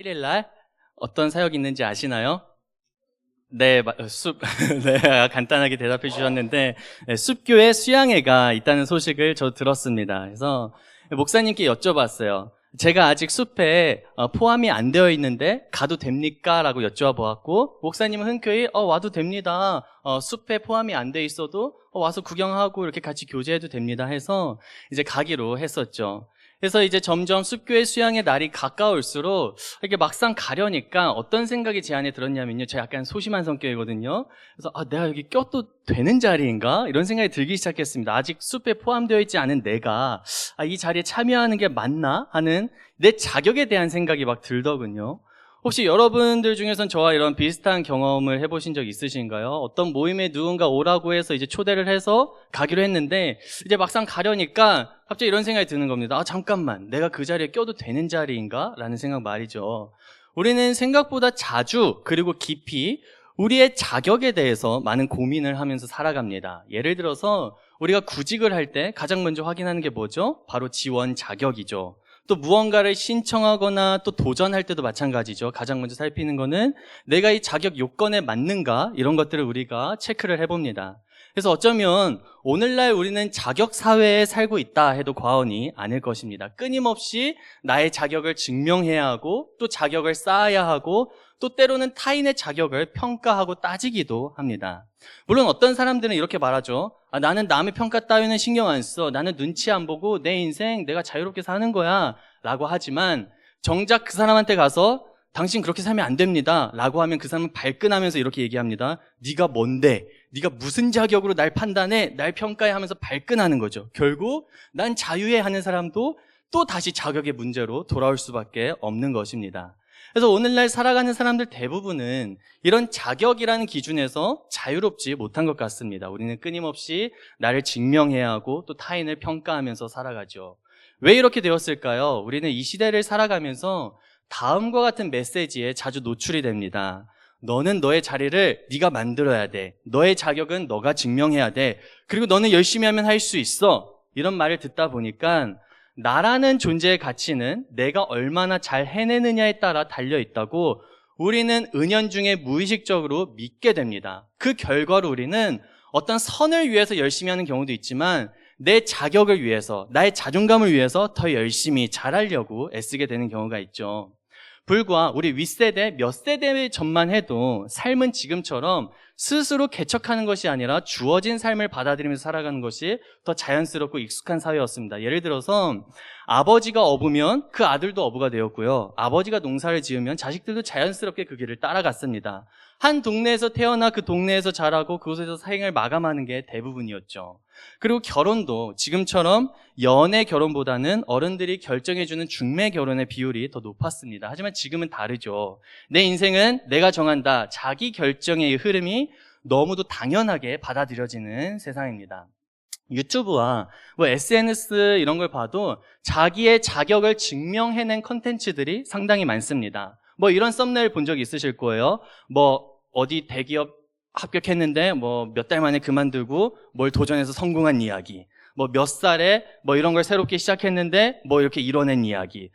1일 날 어떤 사역이 있는지 아시나요? 네, 네, 간단하게 대답해 주셨는데, 네, 숲교회 수양회가 있다는 소식을 저 들었습니다. 그래서 목사님께 여쭤봤어요. 제가 아직 숲에 포함이 안 되어 있는데 가도 됩니까? 라고 여쭤보았고, 목사님은 흔쾌히 와도 됩니다. 숲에 포함이 안 돼 있어도 와서 구경하고 이렇게 같이 교제해도 됩니다 해서 이제 가기로 했었죠. 그래서 이제 점점 숲교회 수양의 날이 가까울수록 이렇게 막상 가려니까 어떤 생각이 제 안에 들었냐면요. 제가 약간 소심한 성격이거든요. 그래서 내가 여기 껴도 되는 자리인가? 이런 생각이 들기 시작했습니다. 아직 숲에 포함되어 있지 않은 내가 이 자리에 참여하는 게 맞나? 하는 내 자격에 대한 생각이 막 들더군요. 혹시 여러분들 중에선 저와 이런 비슷한 경험을 해보신 적 있으신가요? 어떤 모임에 누군가 오라고 해서 이제 초대를 해서 가기로 했는데 이제 막상 가려니까 갑자기 이런 생각이 드는 겁니다. 잠깐만, 내가 그 자리에 껴도 되는 자리인가? 라는 생각 말이죠. 우리는 생각보다 자주 그리고 깊이 우리의 자격에 대해서 많은 고민을 하면서 살아갑니다. 예를 들어서 우리가 구직을 할 때 가장 먼저 확인하는 게 뭐죠? 바로 지원 자격이죠. 또 무언가를 신청하거나 또 도전할 때도 마찬가지죠. 가장 먼저 살피는 거는 내가 이 자격 요건에 맞는가? 이런 것들을 우리가 체크를 해봅니다. 그래서 어쩌면 오늘날 우리는 자격 사회에 살고 있다 해도 과언이 아닐 것입니다. 끊임없이 나의 자격을 증명해야 하고 또 자격을 쌓아야 하고 또 때로는 타인의 자격을 평가하고 따지기도 합니다. 물론 어떤 사람들은 이렇게 말하죠. 나는 남의 평가 따위는 신경 안 써. 나는 눈치 안 보고 내 인생 내가 자유롭게 사는 거야. 라고 하지만 정작 그 사람한테 가서 당신 그렇게 살면 안 됩니다. 라고 하면 그 사람은 발끈하면서 이렇게 얘기합니다. 네가 뭔데? 네가 무슨 자격으로 날 판단해? 날 평가해? 하면서 발끈하는 거죠. 결국 난 자유해 하는 사람도 또 다시 자격의 문제로 돌아올 수밖에 없는 것입니다. 그래서 오늘날 살아가는 사람들 대부분은 이런 자격이라는 기준에서 자유롭지 못한 것 같습니다. 우리는 끊임없이 나를 증명해야 하고 또 타인을 평가하면서 살아가죠. 왜 이렇게 되었을까요? 우리는 이 시대를 살아가면서 다음과 같은 메시지에 자주 노출이 됩니다. 너는 너의 자리를 네가 만들어야 돼. 너의 자격은 너가 증명해야 돼. 그리고 너는 열심히 하면 할 수 있어. 이런 말을 듣다 보니까 나라는 존재의 가치는 내가 얼마나 잘 해내느냐에 따라 달려있다고 우리는 은연중에 무의식적으로 믿게 됩니다. 그 결과로 우리는 어떤 선을 위해서 열심히 하는 경우도 있지만 내 자격을 위해서, 나의 자존감을 위해서 더 열심히 잘하려고 애쓰게 되는 경우가 있죠. 불과 우리 윗세대 몇 세대 전만 해도 삶은 지금처럼 스스로 개척하는 것이 아니라 주어진 삶을 받아들이면서 살아가는 것이 더 자연스럽고 익숙한 사회였습니다. 예를 들어서 아버지가 어부면 그 아들도 어부가 되었고요. 아버지가 농사를 지으면 자식들도 자연스럽게 그 길을 따라갔습니다. 한 동네에서 태어나 그 동네에서 자라고 그곳에서 생을 마감하는 게 대부분이었죠. 그리고 결혼도 지금처럼 연애 결혼보다는 어른들이 결정해주는 중매 결혼의 비율이 더 높았습니다. 하지만 지금은 다르죠. 내 인생은 내가 정한다. 자기 결정의 흐름이 너무도 당연하게 받아들여지는 세상입니다. 유튜브와 SNS 이런 걸 봐도 자기의 자격을 증명해낸 컨텐츠들이 상당히 많습니다. 이런 썸네일 본 적 있으실 거예요. 어디 대기업 합격했는데 몇 달 만에 그만두고 뭘 도전해서 성공한 이야기. 몇 살에 이런 걸 새롭게 시작했는데 이렇게 이뤄낸 이야기.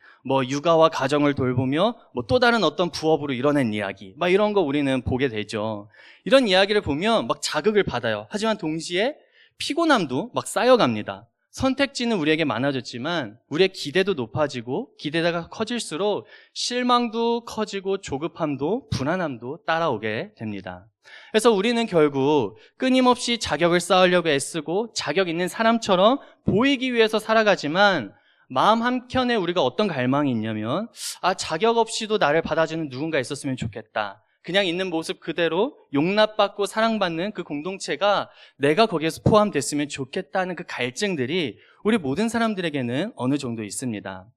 육아와 가정을 돌보며 또 다른 어떤 부업으로 이뤄낸 이야기. 이런 거 우리는 보게 되죠. 이런 이야기를 보면 막 자극을 받아요. 하지만 동시에 피곤함도 막 쌓여갑니다. 선택지는 우리에게 많아졌지만 우리의 기대도 높아지고 기대가 커질수록 실망도 커지고 조급함도 불안함도 따라오게 됩니다. 그래서 우리는 결국 끊임없이 자격을 쌓으려고 애쓰고 자격 있는 사람처럼 보이기 위해서 살아가지만 마음 한켠에 우리가 어떤 갈망이 있냐면 자격 없이도 나를 받아주는 누군가 있었으면 좋겠다. 그냥 있는 모습 그대로 용납받고 사랑받는 그 공동체가 내가 거기에서 포함됐으면 좋겠다는 그 갈증들이 우리 모든 사람들에게는 어느 정도 있습니다.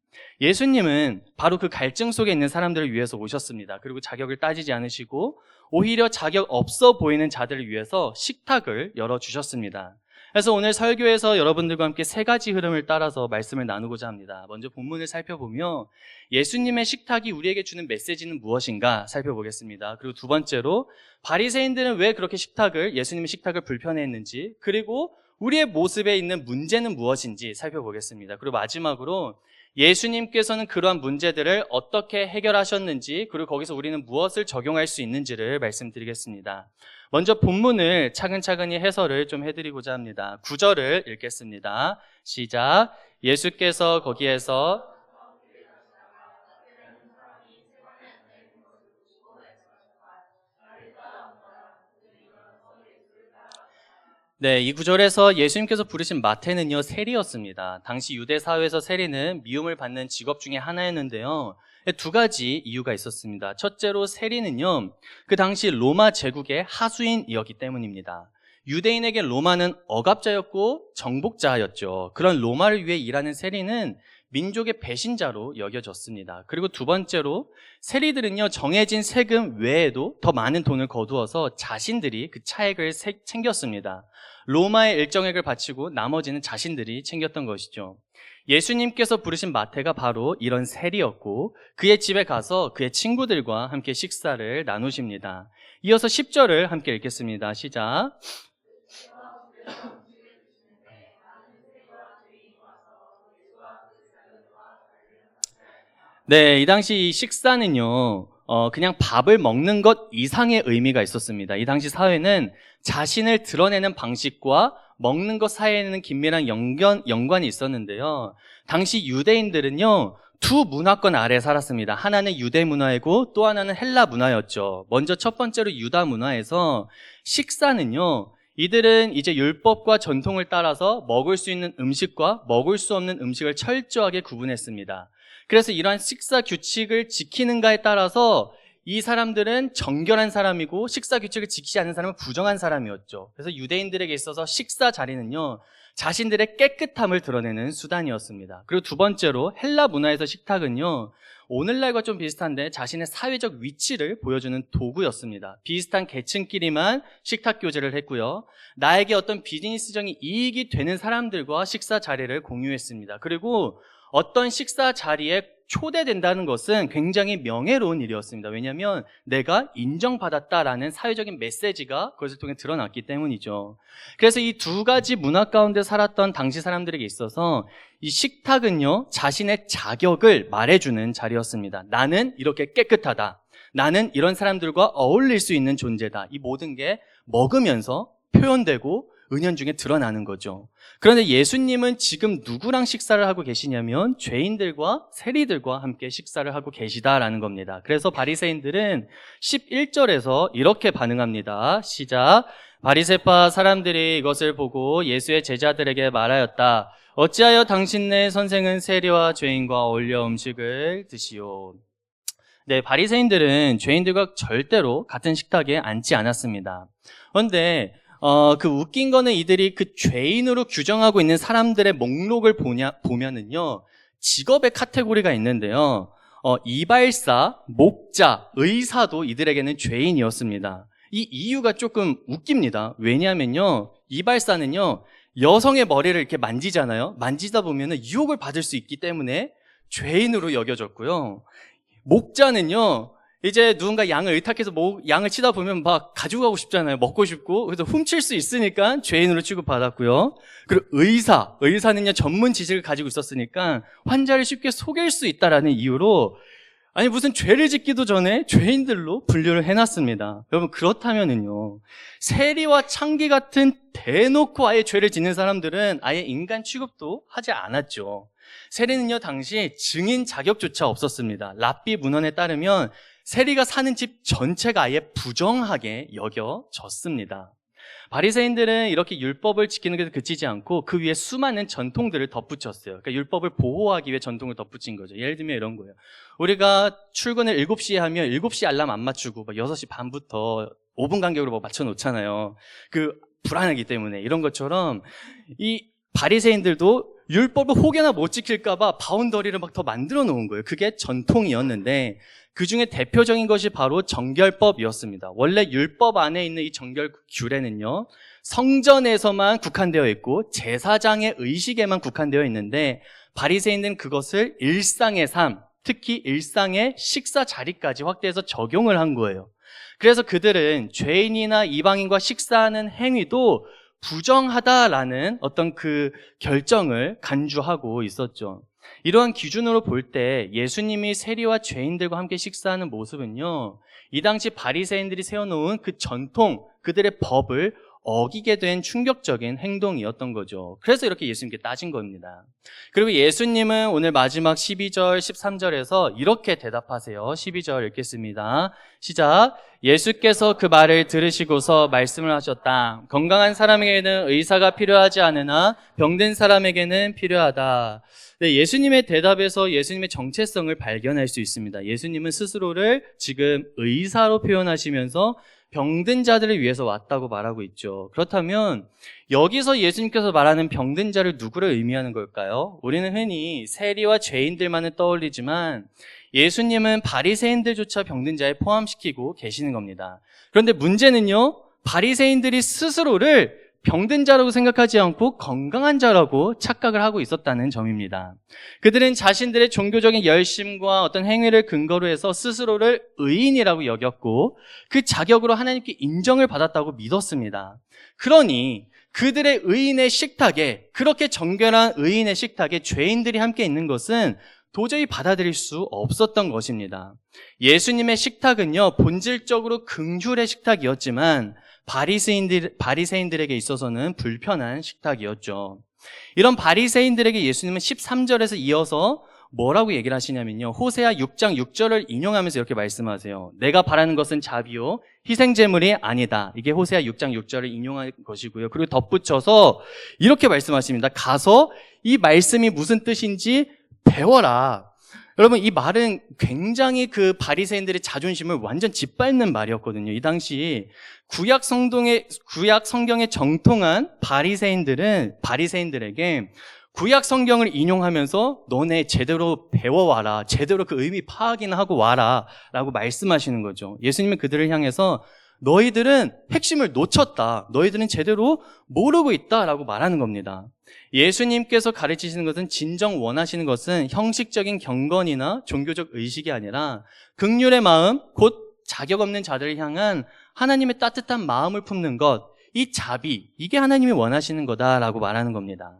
예수님은 바로 그 갈증 속에 있는 사람들을 위해서 오셨습니다. 그리고 자격을 따지지 않으시고 오히려 자격 없어 보이는 자들을 위해서 식탁을 열어주셨습니다. 그래서 오늘 설교에서 여러분들과 함께 세 가지 흐름을 따라서 말씀을 나누고자 합니다. 먼저 본문을 살펴보며 예수님의 식탁이 우리에게 주는 메시지는 무엇인가 살펴보겠습니다. 그리고 두 번째로 바리새인들은 왜 그렇게 예수님의 식탁을 불편해했는지, 그리고 우리의 모습에 있는 문제는 무엇인지 살펴보겠습니다. 그리고 마지막으로 예수님께서는 그러한 문제들을 어떻게 해결하셨는지, 그리고 거기서 우리는 무엇을 적용할 수 있는지를 말씀드리겠습니다. 먼저 본문을 차근차근히 해설을 좀 해드리고자 합니다. 9절을 읽겠습니다. 시작. 예수께서 거기에서 네, 이 구절에서 예수님께서 부르신 마태는요, 세리였습니다. 당시 유대 사회에서 세리는 미움을 받는 직업 중에 하나였는데요. 두 가지 이유가 있었습니다. 첫째로 세리는요, 그 당시 로마 제국의 하수인이었기 때문입니다. 유대인에게 로마는 억압자였고 정복자였죠. 그런 로마를 위해 일하는 세리는 민족의 배신자로 여겨졌습니다. 그리고 두 번째로 세리들은요, 정해진 세금 외에도 더 많은 돈을 거두어서 자신들이 그 차액을 챙겼습니다. 로마의 일정액을 바치고 나머지는 자신들이 챙겼던 것이죠. 예수님께서 부르신 마태가 바로 이런 세리였고 그의 집에 가서 그의 친구들과 함께 식사를 나누십니다. 이어서 10절을 함께 읽겠습니다. 시작. 네, 이 당시 식사는요, 그냥 밥을 먹는 것 이상의 의미가 있었습니다. 이 당시 사회는 자신을 드러내는 방식과 먹는 것 사이에는 긴밀한 연관이 있었는데요. 당시 유대인들은요, 두 문화권 아래 살았습니다. 하나는 유대 문화이고 또 하나는 헬라 문화였죠. 먼저 첫 번째로 유다 문화에서 식사는요, 이들은 이제 율법과 전통을 따라서 먹을 수 있는 음식과 먹을 수 없는 음식을 철저하게 구분했습니다. 그래서 이러한 식사 규칙을 지키는가에 따라서 이 사람들은 정결한 사람이고 식사 규칙을 지키지 않는 사람은 부정한 사람이었죠. 그래서 유대인들에게 있어서 식사 자리는요, 자신들의 깨끗함을 드러내는 수단이었습니다. 그리고 두 번째로 헬라 문화에서 식탁은요, 오늘날과 좀 비슷한데 자신의 사회적 위치를 보여주는 도구였습니다. 비슷한 계층끼리만 식탁 교제를 했고요. 나에게 어떤 비즈니스적인 이익이 되는 사람들과 식사 자리를 공유했습니다. 그리고 어떤 식사 자리에 초대된다는 것은 굉장히 명예로운 일이었습니다. 왜냐하면 내가 인정받았다라는 사회적인 메시지가 그것을 통해 드러났기 때문이죠. 그래서 이 두 가지 문화 가운데 살았던 당시 사람들에게 있어서 이 식탁은요, 자신의 자격을 말해주는 자리였습니다. 나는 이렇게 깨끗하다. 나는 이런 사람들과 어울릴 수 있는 존재다. 이 모든 게 먹으면서 표현되고 은연중에 드러나는 거죠. 그런데 예수님은 지금 누구랑 식사를 하고 계시냐면 죄인들과 세리들과 함께 식사를 하고 계시다라는 겁니다. 그래서 바리새인들은 11절에서 이렇게 반응합니다. 시작. 바리새파 사람들이 이것을 보고 예수의 제자들에게 말하였다. 어찌하여 당신네 선생은 세리와 죄인과 어울려 음식을 드시오. 네, 바리새인들은 죄인들과 절대로 같은 식탁에 앉지 않았습니다. 그런데 그 웃긴 거는 이들이 그 죄인으로 규정하고 있는 사람들의 목록을 보면은요, 직업의 카테고리가 있는데요. 이발사, 목자, 의사도 이들에게는 죄인이었습니다. 이 이유가 조금 웃깁니다. 왜냐하면요, 이발사는요, 여성의 머리를 이렇게 만지잖아요. 만지다 보면은 유혹을 받을 수 있기 때문에 죄인으로 여겨졌고요. 목자는요, 이제 누군가 양을 의탁해서 양을 치다 보면 막 가지고 가고 싶잖아요. 먹고 싶고. 그래서 훔칠 수 있으니까 죄인으로 취급받았고요. 그리고 의사는요, 전문 지식을 가지고 있었으니까 환자를 쉽게 속일 수 있다라는 이유로, 아니 무슨 죄를 짓기도 전에 죄인들로 분류를 해놨습니다. 여러분, 그렇다면은요, 세리와 창기 같은 대놓고 아예 죄를 짓는 사람들은 아예 인간 취급도 하지 않았죠. 세리는요, 당시 증인 자격조차 없었습니다. 랍비 문헌에 따르면 세리가 사는 집 전체가 아예 부정하게 여겨졌습니다. 바리새인들은 이렇게 율법을 지키는 것에 그치지 않고 그 위에 수많은 전통들을 덧붙였어요. 그러니까 율법을 보호하기 위해 전통을 덧붙인 거죠. 예를 들면 이런 거예요. 우리가 출근을 7시에 하면 7시 알람 안 맞추고 6시 반부터 5분 간격으로 맞춰 놓잖아요. 불안하기 때문에. 이런 것처럼 이 바리새인들도 율법을 혹여나 못 지킬까봐 바운더리를 막 더 만들어 놓은 거예요. 그게 전통이었는데 그 중에 대표적인 것이 바로 정결법이었습니다. 원래 율법 안에 있는 이 정결 규례는요, 성전에서만 국한되어 있고 제사장의 의식에만 국한되어 있는데 바리새인들은 그것을 일상의 삶, 특히 일상의 식사 자리까지 확대해서 적용을 한 거예요. 그래서 그들은 죄인이나 이방인과 식사하는 행위도 부정하다라는 어떤 그 결정을 간주하고 있었죠. 이러한 기준으로 볼 때 예수님이 세리와 죄인들과 함께 식사하는 모습은요, 이 당시 바리새인들이 세워놓은 그 전통, 그들의 법을 어기게 된 충격적인 행동이었던 거죠. 그래서 이렇게 예수님께 따진 겁니다. 그리고 예수님은 오늘 마지막 12절, 13절에서 이렇게 대답하세요. 12절 읽겠습니다. 시작. 예수께서 그 말을 들으시고서 말씀을 하셨다. 건강한 사람에게는 의사가 필요하지 않으나 병든 사람에게는 필요하다. 네, 예수님의 대답에서 예수님의 정체성을 발견할 수 있습니다. 예수님은 스스로를 지금 의사로 표현하시면서 병든 자들을 위해서 왔다고 말하고 있죠. 그렇다면 여기서 예수님께서 말하는 병든 자를 누구를 의미하는 걸까요? 우리는 흔히 세리와 죄인들만을 떠올리지만 예수님은 바리새인들조차 병든 자에 포함시키고 계시는 겁니다. 그런데 문제는요, 바리새인들이 스스로를 병든 자라고 생각하지 않고 건강한 자라고 착각을 하고 있었다는 점입니다. 그들은 자신들의 종교적인 열심과 어떤 행위를 근거로 해서 스스로를 의인이라고 여겼고 그 자격으로 하나님께 인정을 받았다고 믿었습니다. 그러니 그들의 의인의 식탁에, 그렇게 정결한 의인의 식탁에 죄인들이 함께 있는 것은 도저히 받아들일 수 없었던 것입니다. 예수님의 식탁은요, 본질적으로 긍휼의 식탁이었지만 바리새인들에게 있어서는 불편한 식탁이었죠. 이런 바리새인들에게 예수님은 13절에서 이어서 뭐라고 얘기를 하시냐면요, 호세아 6장 6절을 인용하면서 이렇게 말씀하세요. 내가 바라는 것은 자비요 희생제물이 아니다. 이게 호세아 6장 6절을 인용한 것이고요. 그리고 덧붙여서 이렇게 말씀하십니다. 가서 이 말씀이 무슨 뜻인지 배워라. 여러분, 이 말은 굉장히 그 바리새인들의 자존심을 완전 짓밟는 말이었거든요. 이 당시 구약 성경에 정통한 바리새인들에게 구약 성경을 인용하면서 너네 제대로 배워와라, 제대로 그 의미 파악이나 하고 와라 라고 말씀하시는 거죠. 예수님은 그들을 향해서 너희들은 핵심을 놓쳤다, 너희들은 제대로 모르고 있다라고 말하는 겁니다. 예수님께서 가르치시는 것은, 진정 원하시는 것은 형식적인 경건이나 종교적 의식이 아니라 긍휼의 마음, 곧 자격 없는 자들을 향한 하나님의 따뜻한 마음을 품는 것, 이 자비, 이게 하나님이 원하시는 거다라고 말하는 겁니다.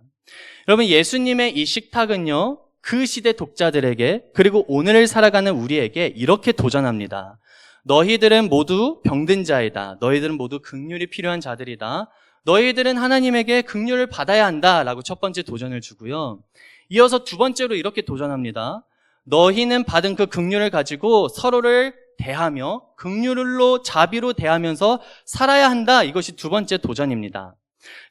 여러분, 예수님의 이 식탁은요, 그 시대 독자들에게, 그리고 오늘을 살아가는 우리에게 이렇게 도전합니다. 너희들은 모두 병든 자이다. 너희들은 모두 긍휼이 필요한 자들이다. 너희들은 하나님에게 긍휼을 받아야 한다라고 첫 번째 도전을 주고요. 이어서 두 번째로 이렇게 도전합니다. 너희는 받은 그 긍휼을 가지고 서로를 대하며 긍휼로 자비로 대하면서 살아야 한다. 이것이 두 번째 도전입니다.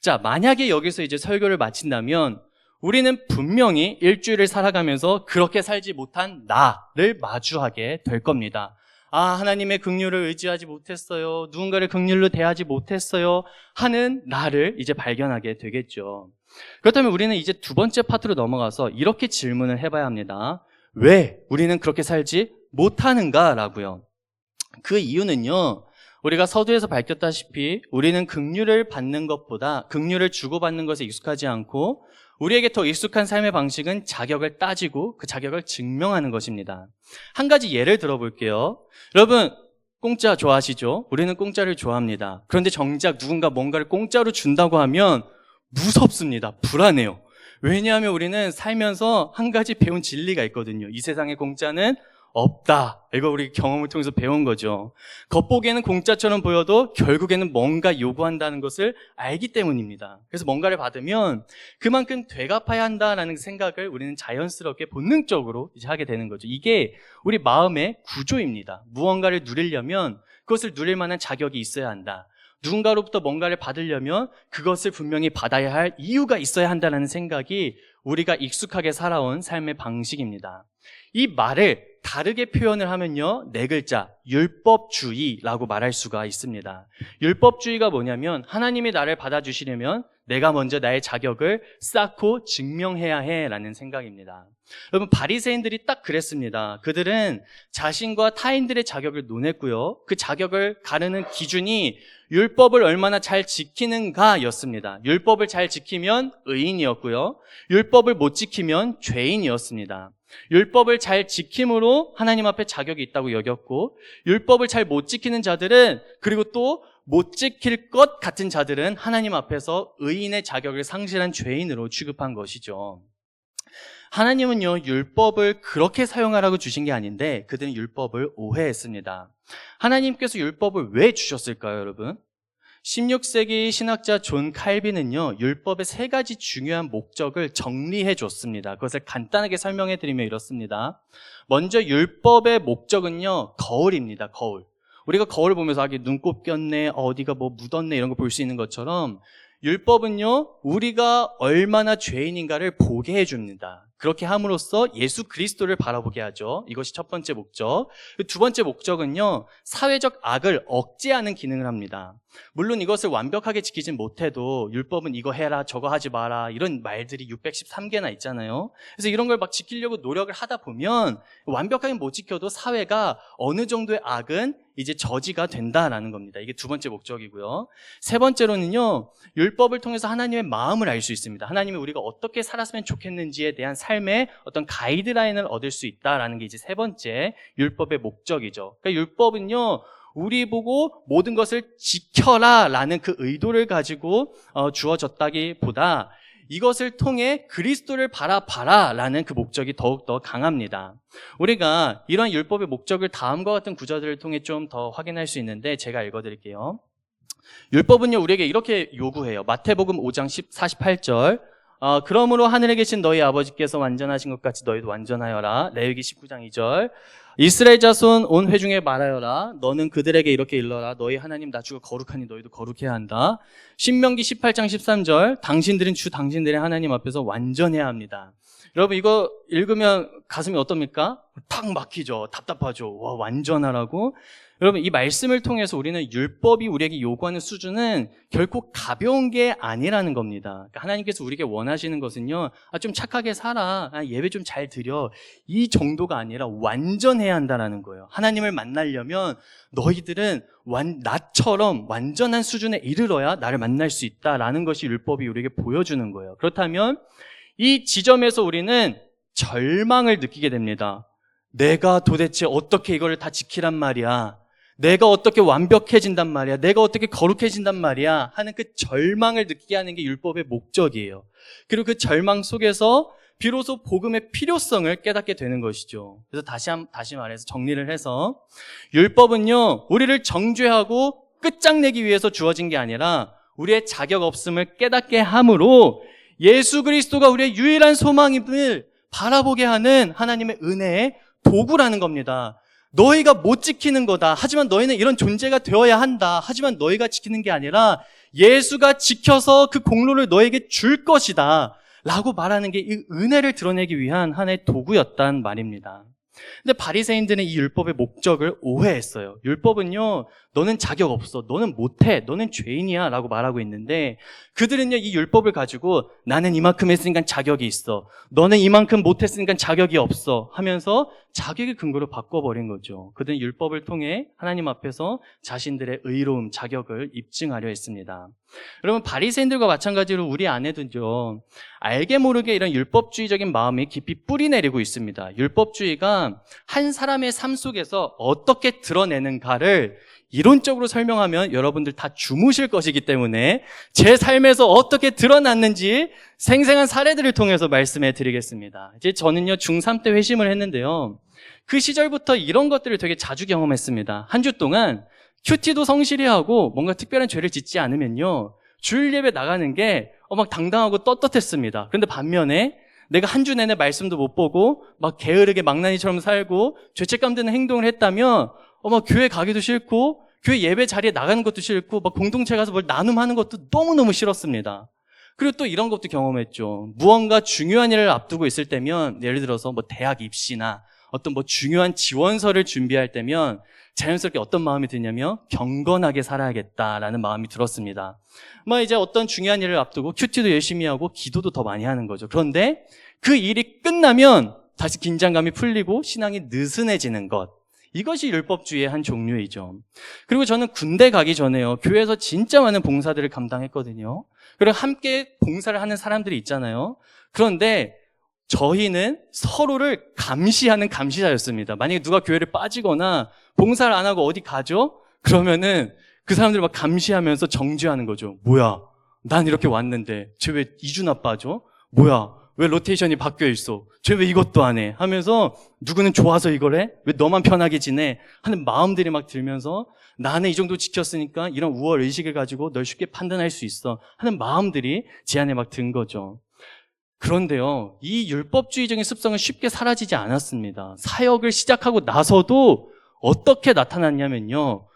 자, 만약에 여기서 이제 설교를 마친다면 우리는 분명히 일주일을 살아가면서 그렇게 살지 못한 나를 마주하게 될 겁니다. 아, 하나님의 긍휼을 의지하지 못했어요. 누군가를 긍휼로 대하지 못했어요. 하는 나를 이제 발견하게 되겠죠. 그렇다면 우리는 이제 두 번째 파트로 넘어가서 이렇게 질문을 해봐야 합니다. 왜 우리는 그렇게 살지 못하는가라고요. 그 이유는요, 우리가 서두에서 밝혔다시피 우리는 긍휼을 받는 것보다 긍휼을 주고받는 것에 익숙하지 않고 우리에게 더 익숙한 삶의 방식은 자격을 따지고 그 자격을 증명하는 것입니다. 한 가지 예를 들어볼게요. 여러분, 공짜 좋아하시죠? 우리는 공짜를 좋아합니다. 그런데 정작 누군가 뭔가를 공짜로 준다고 하면 무섭습니다. 불안해요. 왜냐하면 우리는 살면서 한 가지 배운 진리가 있거든요. 이 세상에 공짜는 없다. 이거 우리 경험을 통해서 배운 거죠. 겉보기에는 공짜처럼 보여도 결국에는 뭔가 요구한다는 것을 알기 때문입니다. 그래서 뭔가를 받으면 그만큼 되갚아야 한다라는 생각을 우리는 자연스럽게 본능적으로 이제 하게 되는 거죠. 이게 우리 마음의 구조입니다. 무언가를 누리려면 그것을 누릴 만한 자격이 있어야 한다. 누군가로부터 뭔가를 받으려면 그것을 분명히 받아야 할 이유가 있어야 한다는 생각이 우리가 익숙하게 살아온 삶의 방식입니다. 이 말을 다르게 표현을 하면요, 네 글자, 율법주의라고 말할 수가 있습니다. 율법주의가 뭐냐면 하나님이 나를 받아주시려면 내가 먼저 나의 자격을 쌓고 증명해야 해라는 생각입니다. 여러분, 바리새인들이 딱 그랬습니다. 그들은 자신과 타인들의 자격을 논했고요, 그 자격을 가르는 기준이 율법을 얼마나 잘 지키는가였습니다. 율법을 잘 지키면 의인이었고요, 율법을 못 지키면 죄인이었습니다. 율법을 잘 지킴으로 하나님 앞에 자격이 있다고 여겼고, 율법을 잘 못 지키는 자들은, 그리고 또 못 지킬 것 같은 자들은 하나님 앞에서 의인의 자격을 상실한 죄인으로 취급한 것이죠. 하나님은요, 율법을 그렇게 사용하라고 주신 게 아닌데 그들은 율법을 오해했습니다. 하나님께서 율법을 왜 주셨을까요, 여러분? 16세기 신학자 존 칼빈은요, 율법의 세 가지 중요한 목적을 정리해 줬습니다. 그것을 간단하게 설명해 드리면 이렇습니다. 먼저 율법의 목적은요, 거울입니다. 거울. 우리가 거울 보면서 이게 눈곱 꼈네, 어디가 뭐 묻었네 이런 거 볼 수 있는 것처럼 율법은요, 우리가 얼마나 죄인인가를 보게 해줍니다. 그렇게 함으로써 예수 그리스도를 바라보게 하죠. 이것이 첫 번째 목적. 두 번째 목적은요, 사회적 악을 억제하는 기능을 합니다. 물론 이것을 완벽하게 지키진 못해도 율법은 이거 해라, 저거 하지 마라 이런 말들이 613개나 있잖아요. 그래서 이런 걸 막 지키려고 노력을 하다 보면 완벽하게 못 지켜도 사회가 어느 정도의 악은 이제 저지가 된다라는 겁니다. 이게 두 번째 목적이고요. 세 번째로는요, 율법을 통해서 하나님의 마음을 알 수 있습니다. 하나님이 우리가 어떻게 살았으면 좋겠는지에 대한 삶의 어떤 가이드라인을 얻을 수 있다라는 게 이제 세 번째 율법의 목적이죠. 그러니까 율법은요, 우리 보고 모든 것을 지켜라 라는 그 의도를 가지고 주어졌다기보다 이것을 통해 그리스도를 바라봐라 라는 그 목적이 더욱더 강합니다. 우리가 이런 율법의 목적을 다음과 같은 구절들을 통해 좀 더 확인할 수 있는데 제가 읽어드릴게요. 율법은요, 우리에게 이렇게 요구해요. 마태복음 5장 48절. 그러므로 하늘에 계신 너희 아버지께서 완전하신 것 같이 너희도 완전하여라. 레위기 19장 2절. 이스라엘 자손 온 회중에 말하여라. 너는 그들에게 이렇게 일러라. 너희 하나님 나 주가 거룩하니 너희도 거룩해야 한다. 신명기 18장 13절. 당신들은 주 당신들의 하나님 앞에서 완전해야 합니다. 여러분 이거 읽으면 가슴이 어떻습니까? 탁 막히죠. 답답하죠. 와, 완전하라고? 여러분 이 말씀을 통해서 우리는 율법이 우리에게 요구하는 수준은 결코 가벼운 게 아니라는 겁니다. 그러니까 하나님께서 우리에게 원하시는 것은요, 좀 착하게 살아, 예배 좀 잘 드려, 이 정도가 아니라 완전해야 한다는 거예요. 하나님을 만나려면 너희들은 나처럼 완전한 수준에 이르러야 나를 만날 수 있다라는 것이 율법이 우리에게 보여주는 거예요. 그렇다면 이 지점에서 우리는 절망을 느끼게 됩니다. 내가 도대체 어떻게 이걸 다 지키란 말이야? 내가 어떻게 완벽해진단 말이야? 내가 어떻게 거룩해진단 말이야? 하는 그 절망을 느끼게 하는 게 율법의 목적이에요. 그리고 그 절망 속에서 비로소 복음의 필요성을 깨닫게 되는 것이죠. 그래서 다시 말해서 정리를 해서 율법은요, 우리를 정죄하고 끝장내기 위해서 주어진 게 아니라 우리의 자격 없음을 깨닫게 함으로 예수 그리스도가 우리의 유일한 소망임을 바라보게 하는 하나님의 은혜의 도구라는 겁니다. 너희가 못 지키는 거다. 하지만 너희는 이런 존재가 되어야 한다. 하지만 너희가 지키는 게 아니라 예수가 지켜서 그 공로를 너에게 줄 것이다. 라고 말하는 게 이 은혜를 드러내기 위한 하나의 도구였단 말입니다. 근데 바리새인들은 이 율법의 목적을 오해했어요. 율법은요, 너는 자격 없어, 너는 못해, 너는 죄인이야 라고 말하고 있는데 그들은요, 이 율법을 가지고 나는 이만큼 했으니까 자격이 있어, 너는 이만큼 못했으니까 자격이 없어 하면서 자격의 근거로 바꿔버린 거죠. 그들은 율법을 통해 하나님 앞에서 자신들의 의로움, 자격을 입증하려 했습니다. 여러분 바리새인들과 마찬가지로 우리 안에도요, 알게 모르게 이런 율법주의적인 마음이 깊이 뿌리 내리고 있습니다. 율법주의가 한 사람의 삶 속에서 어떻게 드러내는가를 이론적으로 설명하면 여러분들 다 주무실 것이기 때문에 제 삶에서 어떻게 드러났는지 생생한 사례들을 통해서 말씀해 드리겠습니다. 이제 저는요, 중3 때 회심을 했는데요, 그 시절부터 이런 것들을 되게 자주 경험했습니다. 한 주 동안 큐티도 성실히 하고 뭔가 특별한 죄를 짓지 않으면요, 주일 예배 나가는 게 막 당당하고 떳떳했습니다. 그런데 반면에 내가 한 주 내내 말씀도 못 보고 막 게으르게 망나니처럼 살고 죄책감 드는 행동을 했다면 막 교회 가기도 싫고 교회 예배 자리에 나가는 것도 싫고 막 공동체 가서 뭘 나눔하는 것도 너무너무 싫었습니다. 그리고 또 이런 것도 경험했죠. 무언가 중요한 일을 앞두고 있을 때면, 예를 들어서 뭐 대학 입시나 어떤 뭐 중요한 지원서를 준비할 때면 자연스럽게 어떤 마음이 드냐면 경건하게 살아야겠다라는 마음이 들었습니다. 이제 어떤 중요한 일을 앞두고 큐티도 열심히 하고 기도도 더 많이 하는 거죠. 그런데 그 일이 끝나면 다시 긴장감이 풀리고 신앙이 느슨해지는 것, 이것이 율법주의의 한 종류이죠. 그리고 저는 군대 가기 전에요, 교회에서 진짜 많은 봉사들을 감당했거든요. 그리고 함께 봉사를 하는 사람들이 있잖아요. 그런데 저희는 서로를 감시하는 감시자였습니다. 만약에 누가 교회를 빠지거나 봉사를 안 하고 어디 가죠? 그러면은 그 사람들 막 감시하면서 정죄하는 거죠. 뭐야, 난 이렇게 왔는데 쟤 왜 2주나 빠져? 뭐야, 왜 로테이션이 바뀌어 있어? 쟤 왜 이것도 안 해? 하면서 누구는 좋아서 이걸 해? 왜 너만 편하게 지내? 하는 마음들이 막 들면서 나는 이 정도 지켰으니까 이런 우월 의식을 가지고 널 쉽게 판단할 수 있어 하는 마음들이 제 안에 막 든 거죠. 그런데요, 이 율법주의적인 습성은 쉽게 사라지지 않았습니다. 사역을 시작하고 나서도 어떻게 나타났냐면요,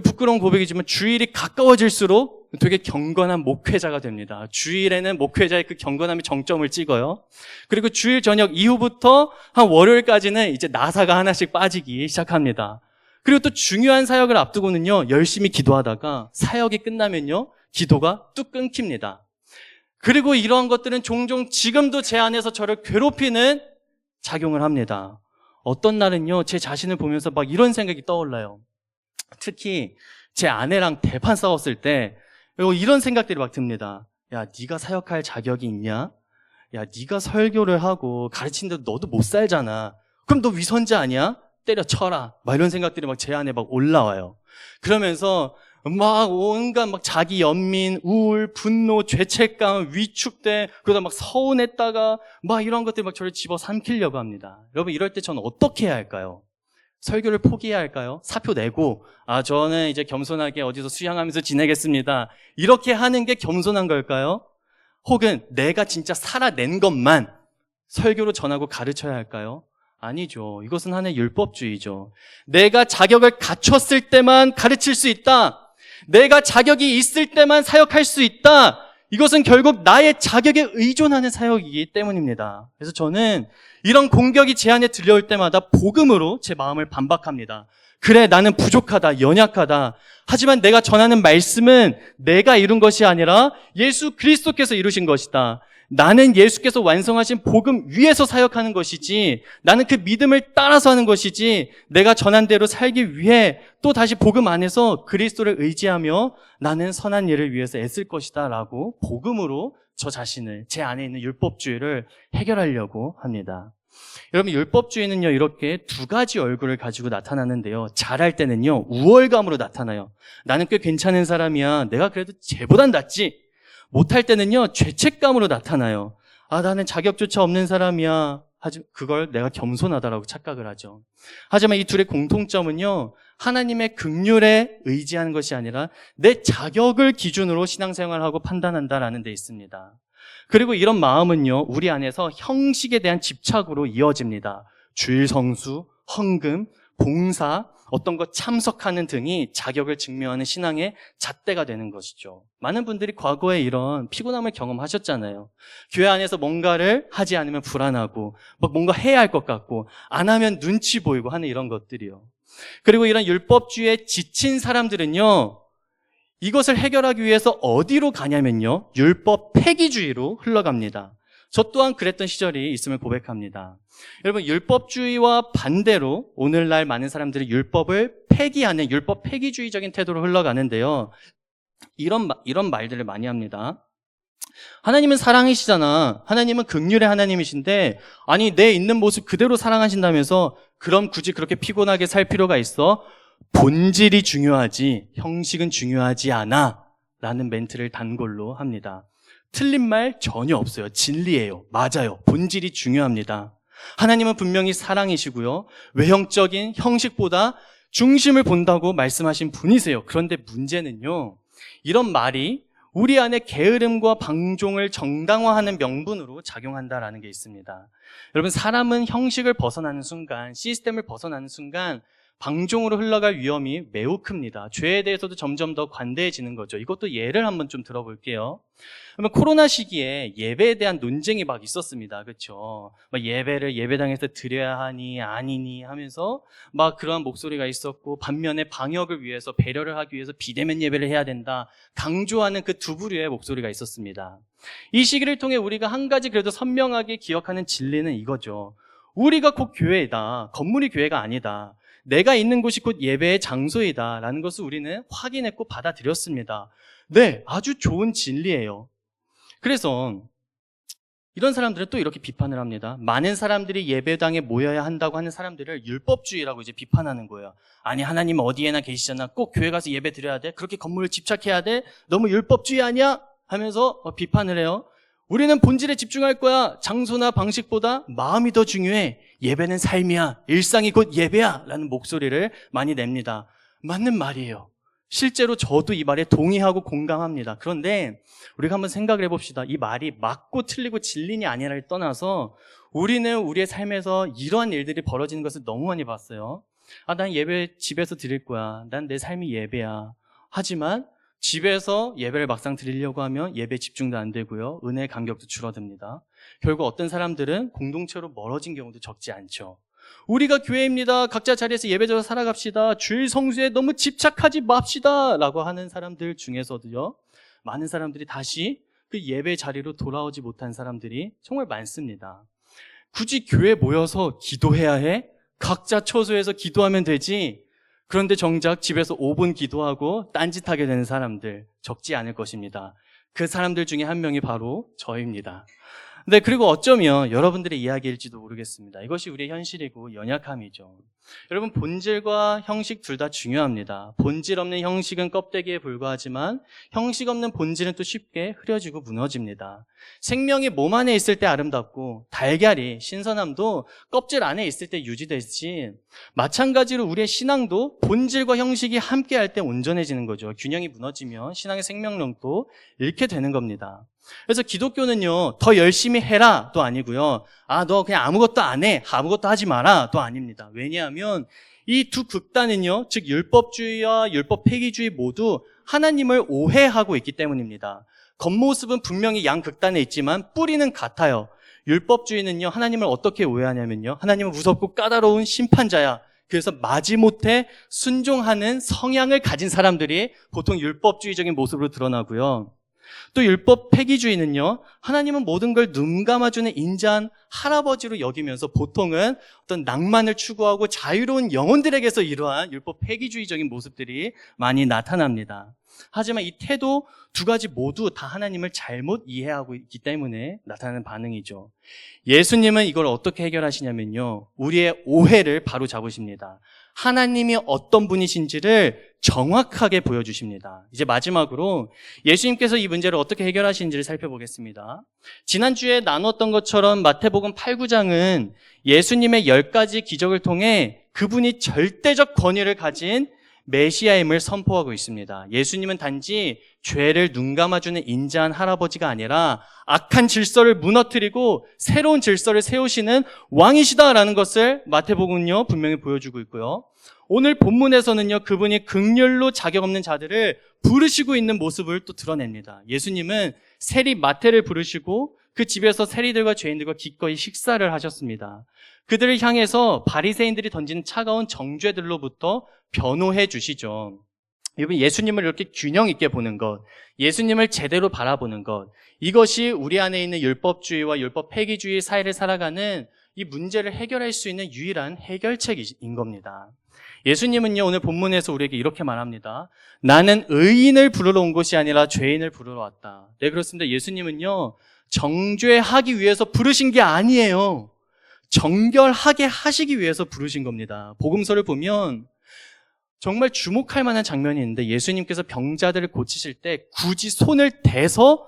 부끄러운 고백이지만 주일이 가까워질수록 되게 경건한 목회자가 됩니다. 주일에는 목회자의 그 경건함이 정점을 찍어요. 그리고 주일 저녁 이후부터 한 월요일까지는 이제 나사가 하나씩 빠지기 시작합니다. 그리고 또 중요한 사역을 앞두고는요, 열심히 기도하다가 사역이 끝나면요, 기도가 뚝 끊깁니다. 그리고 이러한 것들은 종종 지금도 제 안에서 저를 괴롭히는 작용을 합니다. 어떤 날은요, 제 자신을 보면서 막 이런 생각이 떠올라요. 특히 제 아내랑 대판 싸웠을 때 이런 생각들이 막 듭니다. 야, 네가 사역할 자격이 있냐? 야, 네가 설교를 하고 가르치는데도 너도 못 살잖아. 그럼 너 위선자 아니야? 때려쳐라. 막 이런 생각들이 막 제 안에 막 올라와요. 그러면서 막 온갖 막 자기 연민, 우울, 분노, 죄책감, 위축돼, 그러다 막 서운했다가 막 이런 것들이 막 저를 집어 삼키려고 합니다. 여러분, 이럴 때 저는 어떻게 해야 할까요? 설교를 포기해야 할까요? 사표 내고 저는 이제 겸손하게 어디서 수양하면서 지내겠습니다, 이렇게 하는 게 겸손한 걸까요? 혹은 내가 진짜 살아낸 것만 설교로 전하고 가르쳐야 할까요? 아니죠. 이것은 하나의 율법주의죠. 내가 자격을 갖췄을 때만 가르칠 수 있다, 내가 자격이 있을 때만 사역할 수 있다, 이것은 결국 나의 자격에 의존하는 사역이기 때문입니다. 그래서 저는 이런 공격이 제 안에 들려올 때마다 복음으로 제 마음을 반박합니다. 그래, 나는 부족하다, 연약하다. 하지만 내가 전하는 말씀은 내가 이룬 것이 아니라 예수 그리스도께서 이루신 것이다. 나는 예수께서 완성하신 복음 위에서 사역하는 것이지, 나는 그 믿음을 따라서 하는 것이지, 내가 전한 대로 살기 위해 또 다시 복음 안에서 그리스도를 의지하며 나는 선한 일을 위해서 애쓸 것이다 라고 복음으로 저 자신을, 제 안에 있는 율법주의를 해결하려고 합니다. 여러분, 율법주의는요, 이렇게 두 가지 얼굴을 가지고 나타나는데요, 잘할 때는요, 우월감으로 나타나요. 나는 꽤 괜찮은 사람이야, 내가 그래도 쟤보단 낫지. 못할 때는요, 죄책감으로 나타나요. 나는 자격조차 없는 사람이야. 그걸 내가 겸손하다라고 착각을 하죠. 하지만 이 둘의 공통점은요, 하나님의 긍휼에 의지하는 것이 아니라 내 자격을 기준으로 신앙생활하고 판단한다라는 데 있습니다. 그리고 이런 마음은요, 우리 안에서 형식에 대한 집착으로 이어집니다. 주일 성수, 헌금, 봉사, 어떤 것 참석하는 등이 자격을 증명하는 신앙의 잣대가 되는 것이죠. 많은 분들이 과거에 이런 피곤함을 경험하셨잖아요. 교회 안에서 뭔가를 하지 않으면 불안하고, 막 뭔가 해야 할 것 같고, 안 하면 눈치 보이고 하는 이런 것들이요. 그리고 이런 율법주의에 지친 사람들은요, 이것을 해결하기 위해서 어디로 가냐면요, 율법 폐기주의로 흘러갑니다. 저 또한 그랬던 시절이 있음을 고백합니다. 여러분, 율법주의와 반대로 오늘날 많은 사람들이 율법을 폐기하는 율법 폐기주의적인 태도로 흘러가는데요, 이런 말들을 많이 합니다. 하나님은 사랑이시잖아. 하나님은 긍휼의 하나님이신데, 아니 내 있는 모습 그대로 사랑하신다면서 그럼 굳이 그렇게 피곤하게 살 필요가 있어? 본질이 중요하지 형식은 중요하지 않아 라는 멘트를 단골로 합니다. 틀린 말 전혀 없어요. 진리예요. 맞아요. 본질이 중요합니다. 하나님은 분명히 사랑이시고요, 외형적인 형식보다 중심을 본다고 말씀하신 분이세요. 그런데 문제는요, 이런 말이 우리 안에 게으름과 방종을 정당화하는 명분으로 작용한다라는 게 있습니다. 여러분, 사람은 형식을 벗어나는 순간, 시스템을 벗어나는 순간 방종으로 흘러갈 위험이 매우 큽니다. 죄에 대해서도 점점 더 관대해지는 거죠. 이것도 예를 한번 좀 들어볼게요. 그러면 코로나 시기에 예배에 대한 논쟁이 막 있었습니다. 그렇죠? 막 예배를 예배당에서 드려야 하니 아니니 하면서 막 그러한 목소리가 있었고, 반면에 방역을 위해서, 배려를 하기 위해서 비대면 예배를 해야 된다 강조하는 그 두 부류의 목소리가 있었습니다. 이 시기를 통해 우리가 한 가지 그래도 선명하게 기억하는 진리는 이거죠. 우리가 곧 교회이다. 건물이 교회가 아니다. 내가 있는 곳이 곧 예배의 장소이다 라는 것을 우리는 확인했고 받아들였습니다. 네, 아주 좋은 진리예요. 그래서 이런 사람들은 또 이렇게 비판을 합니다. 많은 사람들이 예배당에 모여야 한다고 하는 사람들을 율법주의라고 이제 비판하는 거예요. 아니, 하나님 어디에나 계시잖아. 꼭 교회 가서 예배 드려야 돼? 그렇게 건물을 집착해야 돼? 너무 율법주의 아니야? 하면서 비판을 해요. 우리는 본질에 집중할 거야. 장소나 방식보다 마음이 더 중요해. 예배는 삶이야. 일상이 곧 예배야. 라는 목소리를 많이 냅니다. 맞는 말이에요. 실제로 저도 이 말에 동의하고 공감합니다. 그런데 우리가 한번 생각을 해봅시다. 이 말이 맞고 틀리고 진리냐 아니냐를 떠나서 우리는 우리의 삶에서 이러한 일들이 벌어지는 것을 너무 많이 봤어요. 난 예배 집에서 드릴 거야. 난 내 삶이 예배야. 하지만 집에서 예배를 막상 드리려고 하면 예배 집중도 안 되고요. 은혜의 간격도 줄어듭니다. 결국 어떤 사람들은 공동체로 멀어진 경우도 적지 않죠. 우리가 교회입니다. 각자 자리에서 예배자로 살아갑시다. 주일 성수에 너무 집착하지 맙시다. 라고 하는 사람들 중에서도요. 많은 사람들이 다시 그 예배 자리로 돌아오지 못한 사람들이 정말 많습니다. 굳이 교회에 모여서 기도해야 해? 각자 처소에서 기도하면 되지. 그런데 정작 집에서 5분 기도하고 딴짓하게 되는 사람들 적지 않을 것입니다. 그 사람들 중에 한 명이 바로 저입니다. 네, 그리고 어쩌면 여러분들의 이야기일지도 모르겠습니다. 이것이 우리의 현실이고 연약함이죠. 여러분, 본질과 형식 둘 다 중요합니다. 본질 없는 형식은 껍데기에 불과하지만 형식 없는 본질은 또 쉽게 흐려지고 무너집니다. 생명이 몸 안에 있을 때 아름답고 달걀이 신선함도 껍질 안에 있을 때 유지되듯이 마찬가지로 우리의 신앙도 본질과 형식이 함께할 때 온전해지는 거죠. 균형이 무너지면 신앙의 생명력도 잃게 되는 겁니다. 그래서 기독교는요, 더 열심히 해라도 아니고요, 너 그냥 아무것도 안 해, 아무것도 하지 마라도 아닙니다. 왜냐하면 이 두 극단은요, 즉 율법주의와 율법 폐기주의 모두 하나님을 오해하고 있기 때문입니다. 겉모습은 분명히 양 극단에 있지만 뿌리는 같아요. 율법주의는요, 하나님을 어떻게 오해하냐면요, 하나님은 무섭고 까다로운 심판자야. 그래서 마지못해 순종하는 성향을 가진 사람들이 보통 율법주의적인 모습으로 드러나고요. 또 율법 폐기주의는요, 하나님은 모든 걸 눈 감아주는 인자한 할아버지로 여기면서 보통은 어떤 낭만을 추구하고 자유로운 영혼들에게서 이러한 율법 폐기주의적인 모습들이 많이 나타납니다. 하지만 이 태도 두 가지 모두 다 하나님을 잘못 이해하고 있기 때문에 나타나는 반응이죠. 예수님은 이걸 어떻게 해결하시냐면요, 우리의 오해를 바로 잡으십니다. 하나님이 어떤 분이신지를 정확하게 보여주십니다. 이제 마지막으로 예수님께서 이 문제를 어떻게 해결하시는지를 살펴보겠습니다. 지난주에 나눴던 것처럼 마태복음 8, 9장은 예수님의 10가지 기적을 통해 그분이 절대적 권위를 가진 메시아임을 선포하고 있습니다. 예수님은 단지 죄를 눈 감아주는 인자한 할아버지가 아니라 악한 질서를 무너뜨리고 새로운 질서를 세우시는 왕이시다라는 것을 마태복음은요, 분명히 보여주고 있고요. 오늘 본문에서는요, 그분이 긍휼로 자격 없는 자들을 부르시고 있는 모습을 또 드러냅니다. 예수님은 세리 마태를 부르시고 그 집에서 세리들과 죄인들과 기꺼이 식사를 하셨습니다. 그들을 향해서 바리새인들이 던지는 차가운 정죄들로부터 변호해 주시죠. 여러분, 예수님을 이렇게 균형 있게 보는 것, 예수님을 제대로 바라보는 것, 이것이 우리 안에 있는 율법주의와 율법 폐기주의 사이를 살아가는 이 문제를 해결할 수 있는 유일한 해결책인 겁니다. 예수님은요, 오늘 본문에서 우리에게 이렇게 말합니다. 나는 의인을 부르러 온 것이 아니라 죄인을 부르러 왔다. 네, 그렇습니다. 예수님은요, 정죄하기 위해서 부르신 게 아니에요. 정결하게 하시기 위해서 부르신 겁니다. 복음서를 보면 정말 주목할 만한 장면이 있는데, 예수님께서 병자들을 고치실 때 굳이 손을 대서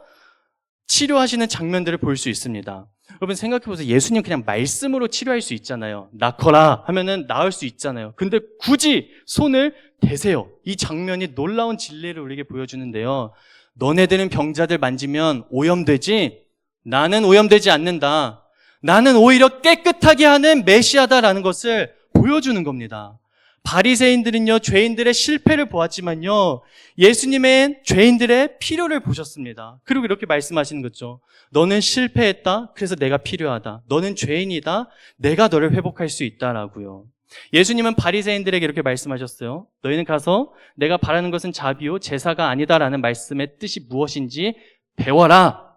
치료하시는 장면들을 볼 수 있습니다. 여러분 생각해보세요. 예수님 그냥 말씀으로 치료할 수 있잖아요. 낫거라 하면은 나을 수 있잖아요. 근데 굳이 손을 대세요. 이 장면이 놀라운 진리를 우리에게 보여주는데요. 너네들은 병자들 만지면 오염되지? 나는 오염되지 않는다. 나는 오히려 깨끗하게 하는 메시아다라는 것을 보여주는 겁니다. 바리새인들은요, 죄인들의 실패를 보았지만요, 예수님은 죄인들의 필요를 보셨습니다. 그리고 이렇게 말씀하시는 거죠. 너는 실패했다. 그래서 내가 필요하다. 너는 죄인이다. 내가 너를 회복할 수 있다라고요. 예수님은 바리새인들에게 이렇게 말씀하셨어요. 너희는 가서 내가 바라는 것은 자비요 제사가 아니다라는 말씀의 뜻이 무엇인지 배워라.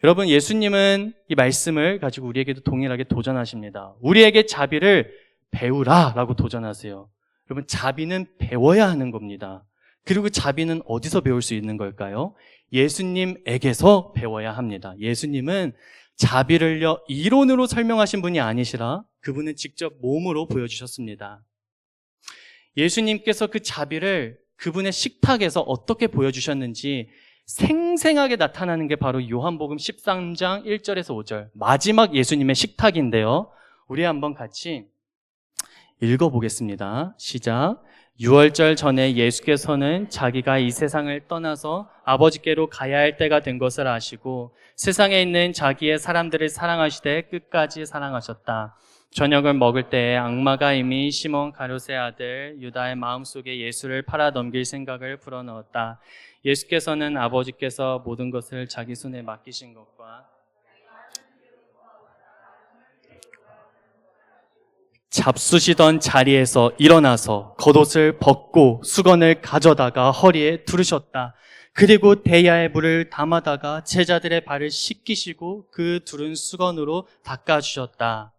여러분, 예수님은 이 말씀을 가지고 우리에게도 동일하게 도전하십니다. 우리에게 자비를 배우라라고 도전하세요. 여러분, 자비는 배워야 하는 겁니다. 그리고 자비는 어디서 배울 수 있는 걸까요? 예수님에게서 배워야 합니다. 예수님은 자비를요, 이론으로 설명하신 분이 아니시라 그분은 직접 몸으로 보여주셨습니다. 예수님께서 그 자비를 그분의 식탁에서 어떻게 보여주셨는지 생생하게 나타나는 게 바로 요한복음 13장 1절에서 5절 마지막 예수님의 식탁인데요. 우리 한번 같이 읽어보겠습니다. 시작. 유월절 전에 예수께서는 자기가 이 세상을 떠나서 아버지께로 가야 할 때가 된 것을 아시고 세상에 있는 자기의 사람들을 사랑하시되 끝까지 사랑하셨다. 저녁을 먹을 때에 악마가 이미 시몬 가룟의 아들 유다의 마음속에 예수를 팔아 넘길 생각을 불어넣었다. 예수께서는 아버지께서 모든 것을 자기 손에 맡기신 것과 잡수시던 자리에서 일어나서 겉옷을 벗고 수건을 가져다가 허리에 두르셨다. 그리고 대야에 물을 담아다가 제자들의 발을 씻기시고 그 두른 수건으로 닦아주셨다.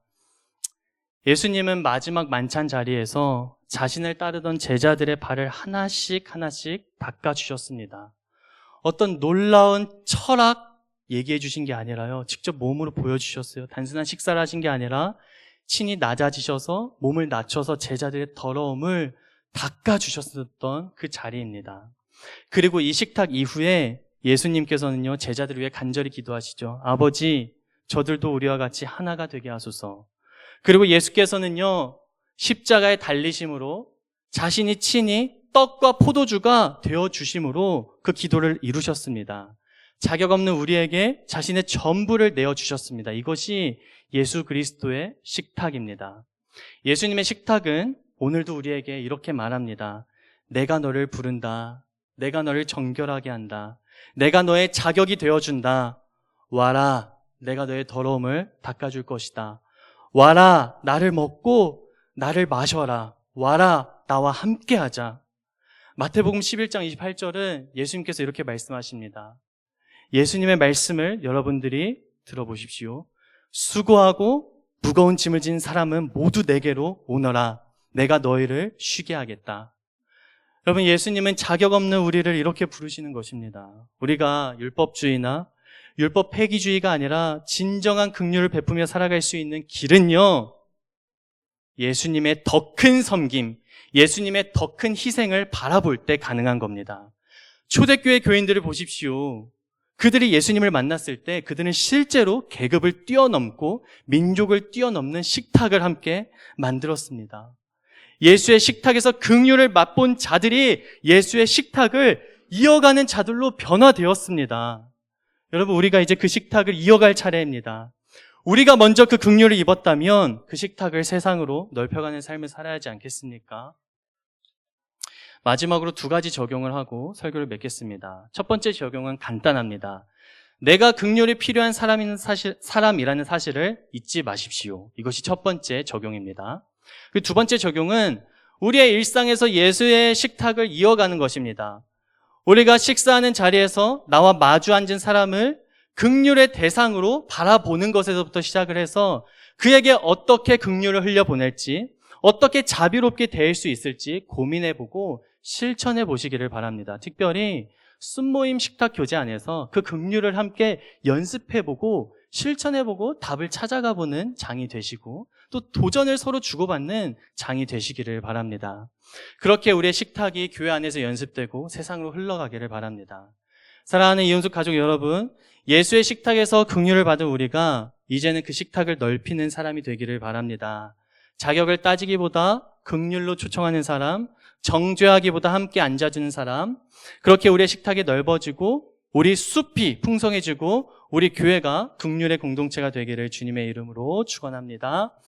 예수님은 마지막 만찬 자리에서 자신을 따르던 제자들의 발을 하나씩 닦아주셨습니다. 어떤 놀라운 철학 얘기해 주신 게 아니라요. 직접 몸으로 보여주셨어요. 단순한 식사를 하신 게 아니라 친히 낮아지셔서 몸을 낮춰서 제자들의 더러움을 닦아주셨던 그 자리입니다. 그리고 이 식탁 이후에 예수님께서는요, 제자들을 위해 간절히 기도하시죠. 아버지, 저들도 우리와 같이 하나가 되게 하소서. 그리고 예수께서는요, 십자가에 달리심으로 자신이 친히 떡과 포도주가 되어주심으로 그 기도를 이루셨습니다. 자격 없는 우리에게 자신의 전부를 내어주셨습니다. 이것이 예수 그리스도의 식탁입니다. 예수님의 식탁은 오늘도 우리에게 이렇게 말합니다. 내가 너를 부른다. 내가 너를 정결하게 한다. 내가 너의 자격이 되어준다. 와라. 내가 너의 더러움을 닦아줄 것이다. 와라. 나를 먹고 나를 마셔라. 와라. 나와 함께하자. 마태복음 11장 28절은 예수님께서 이렇게 말씀하십니다. 예수님의 말씀을 여러분들이 들어보십시오. 수고하고 무거운 짐을 진 사람은 모두 내게로 오너라. 내가 너희를 쉬게 하겠다. 여러분, 예수님은 자격 없는 우리를 이렇게 부르시는 것입니다. 우리가 율법주의나 율법 폐기주의가 아니라 진정한 긍휼을 베푸며 살아갈 수 있는 길은요, 예수님의 더 큰 섬김, 예수님의 더 큰 희생을 바라볼 때 가능한 겁니다. 초대교회 교인들을 보십시오. 그들이 예수님을 만났을 때 그들은 실제로 계급을 뛰어넘고 민족을 뛰어넘는 식탁을 함께 만들었습니다. 예수의 식탁에서 긍휼을 맛본 자들이 예수의 식탁을 이어가는 자들로 변화되었습니다. 여러분, 우리가 이제 그 식탁을 이어갈 차례입니다. 우리가 먼저 그 긍휼을 입었다면 그 식탁을 세상으로 넓혀가는 삶을 살아야 하지 않겠습니까? 마지막으로 두 가지 적용을 하고 설교를 맺겠습니다. 첫 번째 적용은 간단합니다. 내가 긍휼이 필요한 사람이라는 사실을 잊지 마십시오. 이것이 첫 번째 적용입니다. 그 두 번째 적용은 우리의 일상에서 예수의 식탁을 이어가는 것입니다. 우리가 식사하는 자리에서 나와 마주 앉은 사람을 긍휼의 대상으로 바라보는 것에서부터 시작을 해서 그에게 어떻게 긍휼을 흘려보낼지, 어떻게 자비롭게 대할 수 있을지 고민해보고 실천해보시기를 바랍니다. 특별히 순모임 식탁 교제 안에서 그 긍휼을 함께 연습해보고 실천해보고 답을 찾아가보는 장이 되시고 또 도전을 서로 주고받는 장이 되시기를 바랍니다. 그렇게 우리의 식탁이 교회 안에서 연습되고 세상으로 흘러가기를 바랍니다. 사랑하는 이윤숙 가족 여러분, 예수의 식탁에서 긍휼을 받은 우리가 이제는 그 식탁을 넓히는 사람이 되기를 바랍니다. 자격을 따지기보다 긍휼로 초청하는 사람, 정죄하기보다 함께 앉아주는 사람, 그렇게 우리의 식탁이 넓어지고 우리 숲이 풍성해지고 우리 교회가 긍휼의 공동체가 되기를 주님의 이름으로 축원합니다.